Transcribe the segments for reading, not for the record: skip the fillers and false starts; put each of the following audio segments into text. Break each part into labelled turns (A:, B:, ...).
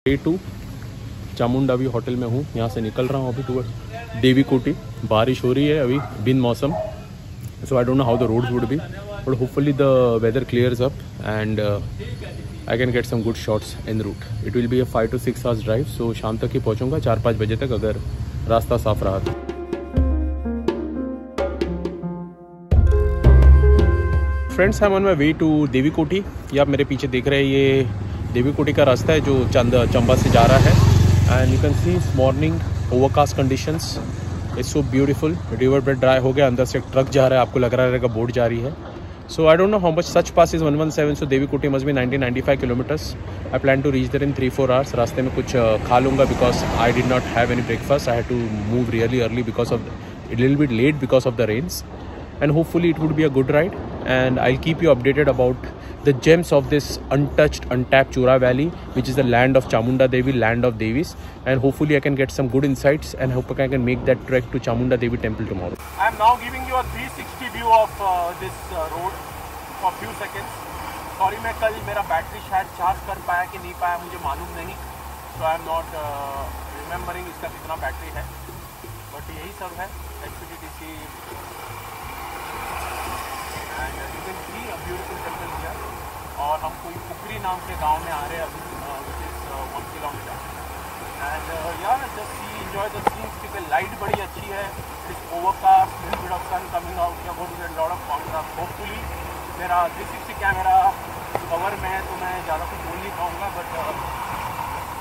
A: A2 Chamunda भी hotel में हूँ। यहाँ से निकल रहा हूँ अभी टूवर्ड देवी कोटी। बारिश हो रही है अभी बिन मौसम, so I don't know how the roads would be, but hopefully the weather clears up and I can get some good shots in route. It will be a 5 to 6 hours drive, so शाम तक ही पहुँचूँगा 4-5 बजे तक अगर रास्ता साफ रहा तो। Friends, I am on my way to Devi Kothi. ये आप मेरे पीछे देख रहे हैं, ये देवी कोटी का रास्ता है जो चंबा से जा रहा है। एंड यू कैन सी इस morning overcast conditions, it's so beautiful. River bed dry हो गया, अंदर से एक ट्रक जा रहा है, आपको लग रहा रहेगा बोट जा रही है। So I don't know how much Sach pass is 117, so Devi Kothi must be 90-95 kilometres. I plan to reach there in 3-4 hours। रास्ते में कुछ खा लूँगा because I did not have any breakfast. I had to move really early because of it little bit late because of the rains, and hopefully it would be a good ride, and I'll keep you updated about the gems of this untouched, untapped Chura Valley, which is the land of Chamunda Devi, land of Devis, and hopefully I can get some good insights and hope I can make that trek to Chamunda Devi temple tomorrow.
B: I am now giving you a 360 view of this road for few seconds. Sorry, मैं कल मेरा battery शायद charge कर पाया कि नहीं पाया मुझे मालूम नहीं, so I am not remembering इसका कितना बैटरी है, but यही सब है HPDDC। And you can see a beautiful temple here। और हम कोई कुकरी नाम के गांव में आ रहे हैं अभी, which is 1 kilometer। And yeah, just see, enjoy the scenes क्योंकि लाइट बड़ी अच्छी है। It's overcast, little bit of sun coming out, you're going to get a lot of contrast। Hopefully मेरा 360 कैमरा कवर में है तो मैं ज़्यादा कुछ बोल नहीं पाऊँगा, but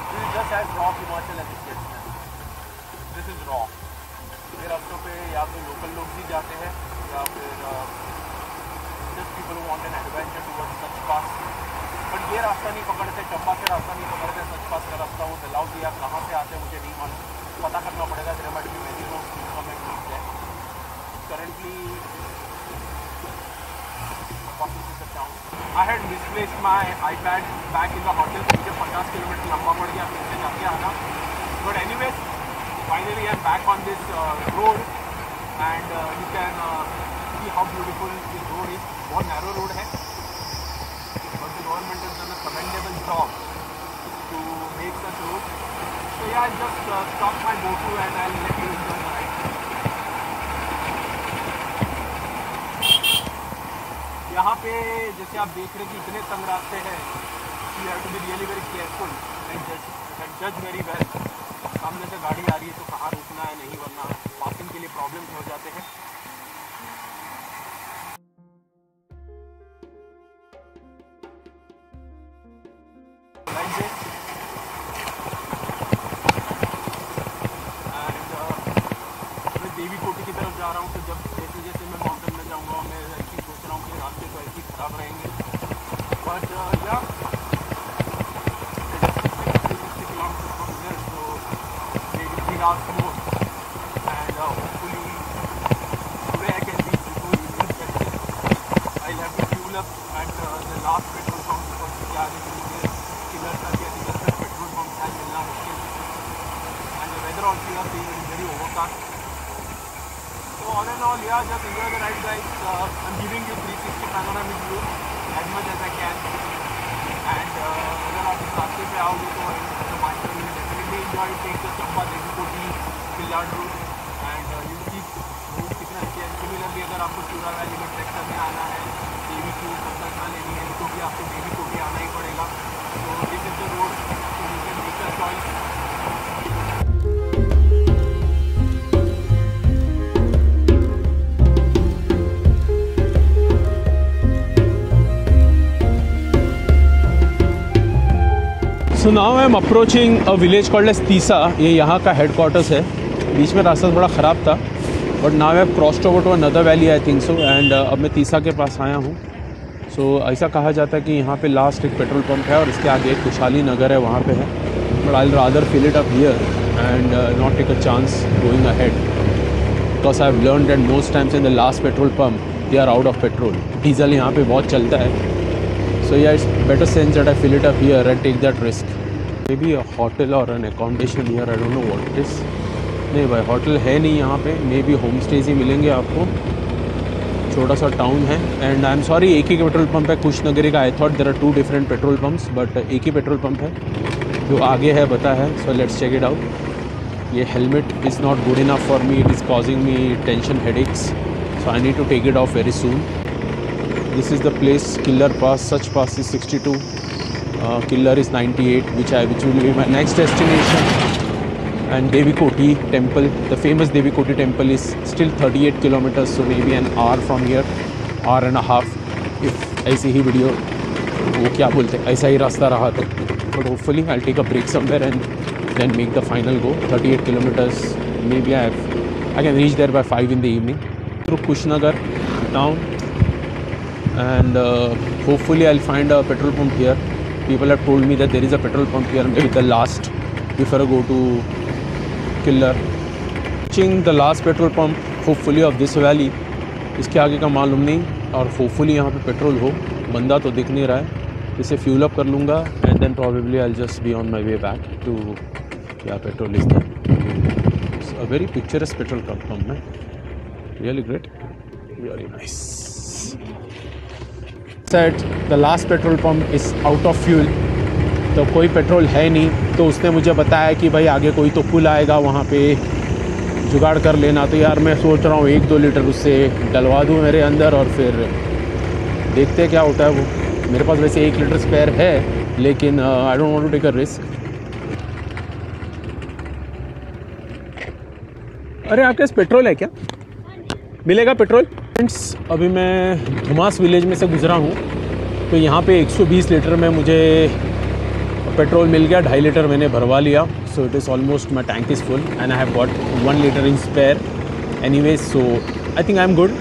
B: this is just as raw Himachal as it gets। This is raw। ये रास्तों पे या तो लोकल लोग भी जाते हैं या फिर people who want an adventure towards such pass, but ये रास्ता नहीं पकड़ते, चंबा से रास्ता नहीं पकड़ते, सच पास का रास्ता वो दलाव दिया कहाँ से आते हैं मुझे नहीं मालूम, पता करना पड़ेगा। मेरे बट भी मेरी रोड है currently I had misplaced my iPad back in the hotel, मुझे 50 किलोमीटर लंबा पड़ गया फिर से जाके आना, but anyways finally I'm back on this road and you can see how beautiful this road is। बहुत नैरो रोड है, but the government has done a commendable job to make such road। So yeah, I'll just stop my GoTo and I'll let you enjoy the ride। यहाँ पे जैसे आप देख रहे हैं कि इतने तंग रास्ते हैं, you have to be really very careful and judge very well। सामने से गाड़ी आ रही है तो कहाँ रुकना है नहीं, वरना पार्किंग के लिए प्रॉब्लम हो जाते हैं। देवी कोटी की तरफ जा रहा हूँ, तो जब जैसे जैसे मैं माउंटेन में जाऊँगा मैं ऐसे सोच रहा हूँ कि रास्ते तो ऐसे ही खराब रहेंगे, बट या 60 kilometre from here, so maybe 3 hours more and hopefully today I can reach before evening session। I'll have to fuel up at the last petrol pump because क्या है कि मुझे किलर तक या किलर तक पेट्रोल पम्प शायद मिलना मुश्किल है, and the weather also you are seeing is very overcast। So all in all, yeah, just enjoy the ride guys। I'm giving you 360 panoramic view as much as I can, and अगर आप इस रास्ते पे आओगे तो हिमाचल में definitely enjoy, take the Chamba देवी कोटी किल्लाड़ route and you see road कितना अच्छे है। सिमिलरली अगर आपको चूरा वैली में ट्रैक करने आना है, देवी की संकल्पना लेनी है तो भी आपको देवी कोटी आना ही पड़ेगा। So this is the road, so you can make a choice।
A: So now I am approaching a village called as Tissa. ये यहाँ का हेडक्वार्टर्स है। बीच में रास्ता थोड़ा ख़राब था, but now I have crossed over to another valley I think so, and अब मैं तीसा के पास आया हूँ। सो ऐसा कहा जाता है कि यहाँ पे लास्ट एक पेट्रोल पंप है और इसके आगे एक खुशहाली नगर है, वहाँ पे है, but I will rather fill it up here and not take a chance going ahead because I have learn that most times in the last petrol pump they are out of petrol. Diesel यहाँ पे बहुत चलता है, so yeah, it's better sense that I fill it up here and take that risk। Maybe a hotel or an accommodation here, I don't know what it is। नहीं भाई, hotel है नहीं यहाँ पे, मे बी होम स्टेज ही मिलेंगे आपको। छोटा सा टाउन है एंड आई एम सॉरी, एक ही पेट्रोल पंप है कुश नगरी का। I thought there are 2 different petrol pumps, but एक ही पेट्रोल पंप है। जो आगे है बता है. So let's check it out. ये helmet is not good enough for me. It is causing me tension headaches. So I need to take it off very soon. This is the place. Killar pass. Sach pass is 62. Killer is 98, which will be my next destination. And Devi Koti temple, the famous Devi Koti temple is still 38 kilometers, so maybe an hour from here, hour and a half. If ऐसी ही video वो क्या बोलते हैं ऐसा ही रास्ता रहा तो. But hopefully I'll take a break somewhere and then make the final go. 38 kilometers, maybe I can reach there by 5 in the evening. Through Kushnagar town, and hopefully I'll find a petrol pump here. People have told me that there is a petrol pump here, maybe the last before I go to Killer. Reaching the last petrol pump, hopefully of this valley. इसके आगे का मालूम नहीं और hopefully यहाँ पे petrol हो. बंदा तो दिख नहीं रहा है. इसे फ्यूल अप कर लूँगा and then probably I'll just be on my way back to petrol is there. It's a very picturesque petrol pump, man. Really great, very nice. Said the last petrol pump is out of fuel. तो कोई petrol है नहीं. तो उसने मुझे बताया कि भाई आगे कोई तो पुल आएगा, वहाँ पे जुगाड़ कर लेना. तो यार मैं सोच रहा हूँ 1-2 लीटर उससे डलवा दूँ मेरे अंदर और फिर देखते क्या होता है. वो मेरे पास वैसे 1 लीटर स्पेयर है, लेकिन I don't want to take a risk. अरे आपके पास पेट्रोल है क्या? मिलेगा पेट्रोल? फ्रेंड्स, अभी मैं धुमास विलेज में से गुजरा हूँ. तो यहाँ पे 120 लीटर में मुझे पेट्रोल मिल गया. 2.5 लीटर मैंने भरवा लिया. So it is almost my tank is full and I have got 1 litre in spare anyways. So I think I am good.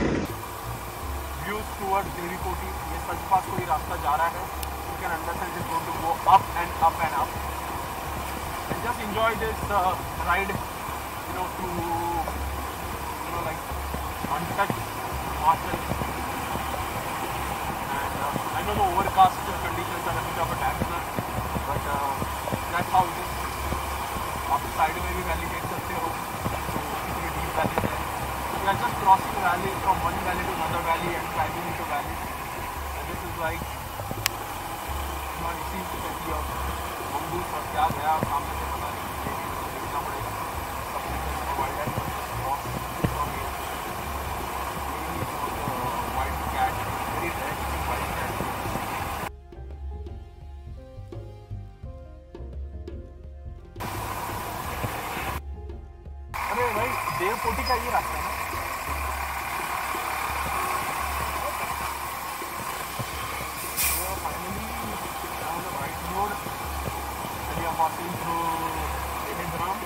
B: Views towards Devi Kothi. ये सच पास कोई रास्ता जा रहा है. You can understand it is going to go up and up and up. And just enjoy this ride, you know, to like untouched Himachal. And I know the overcast conditions are a bit of a dampener, but that's how it is. आप side में भी valley देख सकते हो, तो कितनी deep valley है. We are just crossing valley from one valley to another valley and climbing into valley. And this is like not seems to be of mongoose और क्या गया सामने से पता नहीं. देखना पड़ेगा. सबसे बेस्ट वाइल्ड लाइफ देव कोटी का ये रास्ता है ना. Finally on the right road and we are passing through एलेग्राम.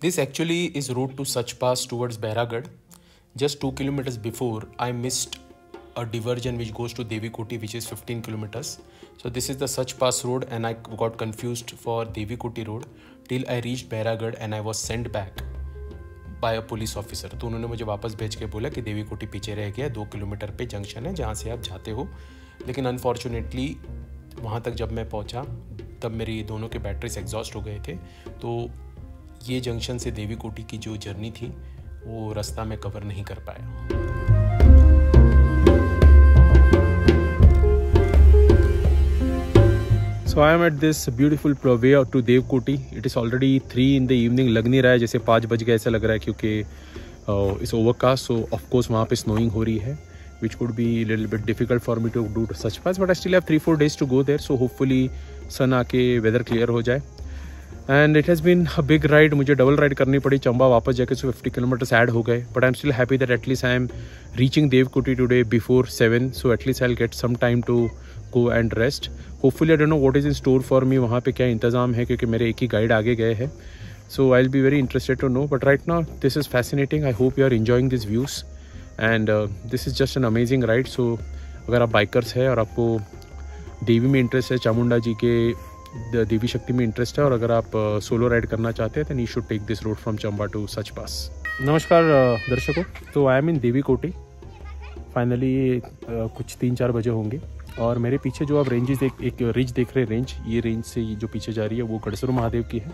A: This actually is route to Sach Pass towards Behragarh. Just 2 kilometers before, I missed a diversion which goes to Devi Koti, which is 15 kilometers. So this is the Sach Pass road, and I got confused for Devi Koti road till I reached Behragarh, and I was sent back by a police officer. तो उन्होंने मुझे वापस भेज के बोला कि देवी कोटी पीछे रह गया. 2 किलोमीटर पे जंक्शन है जहाँ से आप जाते हो. लेकिन अनफॉर्चुनेटली वहाँ तक जब मैं पहुँचा तब मेरी दोनों के बैटरीज एग्जॉस्ट हो गए थे. तो ये जंक्शन से देवी कोटी की जो जर्नी थी वो रास्ता में कवर नहीं कर पाया. So I am at this beautiful way out to Dev Koti. It is already 3 in the evening. लग नहीं रहा है जैसे 5 बज गए ऐसा लग रहा है क्योंकि it's overcast. So of course वहाँ पे snowing हो रही है, which could be a little bit difficult for me to do such pass. But I still have 3-4 days to go there. So hopefully sun आके weather clear हो जाए. And it has been a big ride. मुझे double ride करनी पड़ी. चंबा वापस जाके 50 kilometres add हो गए. But I am still happy that at least I am reaching Dev Kothi today before 7. So at least I will get some time to go and rest. Hopefully I don't know what is in store for me. वहाँ पे क्या इंतज़ाम है क्योंकि मेरे एक ही guide आगे गए हैं. So I will be very interested to know. But right now this is fascinating. I hope you are enjoying this views and this is just an amazing ride. सो अगर आप बाइकर्स हैं और आपको देवी में इंटरेस्ट है, चामुंडा जी के देवी शक्ति में इंटरेस्ट है, और अगर आप सोलो राइड करना चाहते हैं तो you should take this road from Chamba to Sach pass. नमस्कार दर्शकों. तो आई एम इन देवी कोटी. फाइनली कुछ 3-4 बजे होंगे और मेरे पीछे जो आप रेंजेस एक रिज देख रहे हैं, रेंज, ये रेंज से ये जो पीछे जा रही है वो गढ़सरू महादेव की है।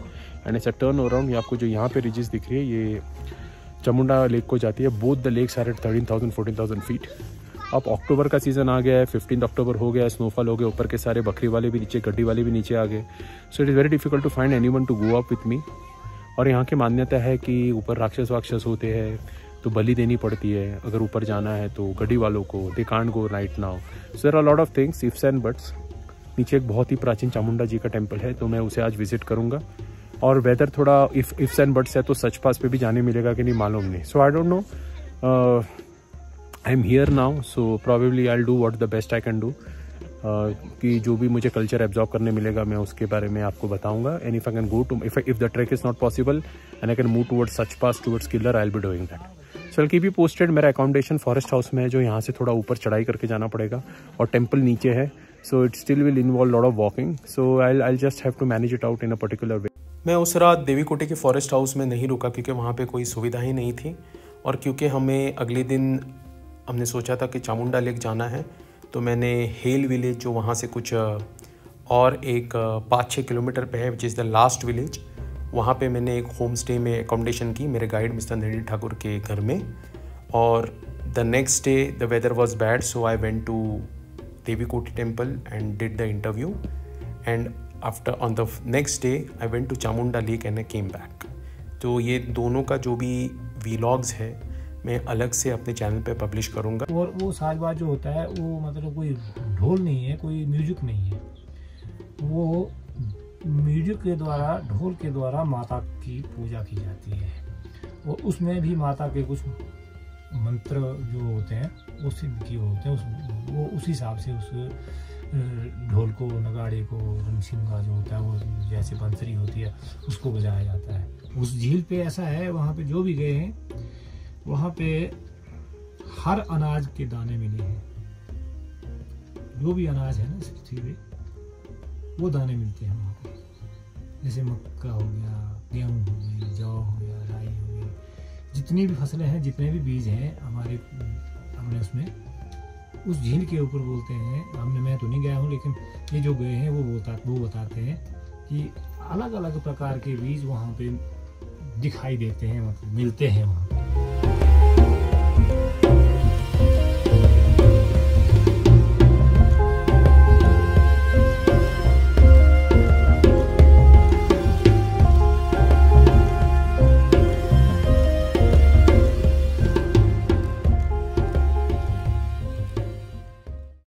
A: And it's a turn around, ये आपको जो यहाँ पे रिजेस दिख रही है ये चामुंडा लेक को जाती है। Both the lakes are at 13,000 14,000 feet. अब अक्टूबर का सीज़न आ गया है, 15 अक्टूबर हो गया, स्नोफॉल हो गया, ऊपर के सारे बकरी वाले भी नीचे, गड्डी वाले भी नीचे आ गए। So it is very difficult to find anyone to go up with me. और यहाँ की मान्यता है कि ऊपर राक्षस वाक्षस होते हैं तो बलि देनी पड़ती है अगर ऊपर जाना है तो गड्डी वालों को, they can't go right now. So there are lot of things, ifs and buts. नीचे एक बहुत ही प्राचीन चामुंडा जी का टेम्पल है तो मैं उसे आज विजिट करूँगा। और वेदर थोड़ा इफ्स एंड बट्स है तो सच पास पे भी जाने मिलेगा कि नहीं मालूम नहीं। So I don't know, I am here now, so probably I will do what the best I can do. कि जो भी मुझे कल्चर एब्जॉर्ब करने मिलेगा मैं उसके बारे में आपको बताऊंगा। And if I can go to, if the track is not possible and I can move towards Sach pass towards Killar, I will be doing that. So I keep you posted. मेरा accommodation forest house में है जो यहाँ से थोड़ा ऊपर चढ़ाई करके जाना पड़ेगा और टेम्पल नीचे है, so it still will involve lot of walking. So I just have to manage it out in a particular way. मैं उस रात देवीकोटी के फॉरेस्ट हाउस में नहीं रुका क्योंकि वहाँ पे कोई सुविधा ही नहीं थी, और क्योंकि हमें अगले दिन हमने सोचा था कि चामुंडा लेक जाना है, तो मैंने हेल विलेज जो वहाँ से कुछ और एक 5-6 किलोमीटर पे है, which is the last village, वहाँ पे मैंने एक होम स्टे में अकोमोडेशन की मेरे गाइड मिस्टर नरेंद्र ठाकुर के घर में। और the next day the weather was bad, so I went to Devi Kothi temple and did the interview, and after on the next day I went to Chamunda lake and I came back. तो ये दोनों का जो भी वीलॉग्स है मैं अलग से अपने चैनल पे पब्लिश करूँगा।
C: और वो साजबाज जो होता है वो मतलब कोई ढोल नहीं है, कोई म्यूजिक नहीं है, वो म्यूजिक के द्वारा, ढोल के द्वारा माता की पूजा की जाती है। और उसमें भी माता के कुछ मंत्र जो होते हैं वो सिद्ध किए होते हैं, वो उस हिसाब से उस ढोल को, नगाड़े को, रंगसिंगा जो होता है वो जैसे बंसरी होती है उसको बजाया जाता है। उस झील पे ऐसा है, वहाँ पे जो भी गए हैं वहाँ पे हर अनाज के दाने मिले हैं। जो भी अनाज है ना इस पृथ्वी पे वो दाने मिलते हैं वहाँ पे, जैसे मक्का हो गया, गेहूँ हो गई, जौ हो गया, राई हो गई, जितनी भी फसलें हैं, जितने भी बीज हैं हमारे, हमने उसमें उस झील के ऊपर बोलते हैं, मैं तो नहीं गया हूँ लेकिन ये जो गए हैं वो बताते हैं कि अलग अलग प्रकार के बीज वहाँ पे दिखाई देते हैं, मतलब मिलते हैं वहाँ पे।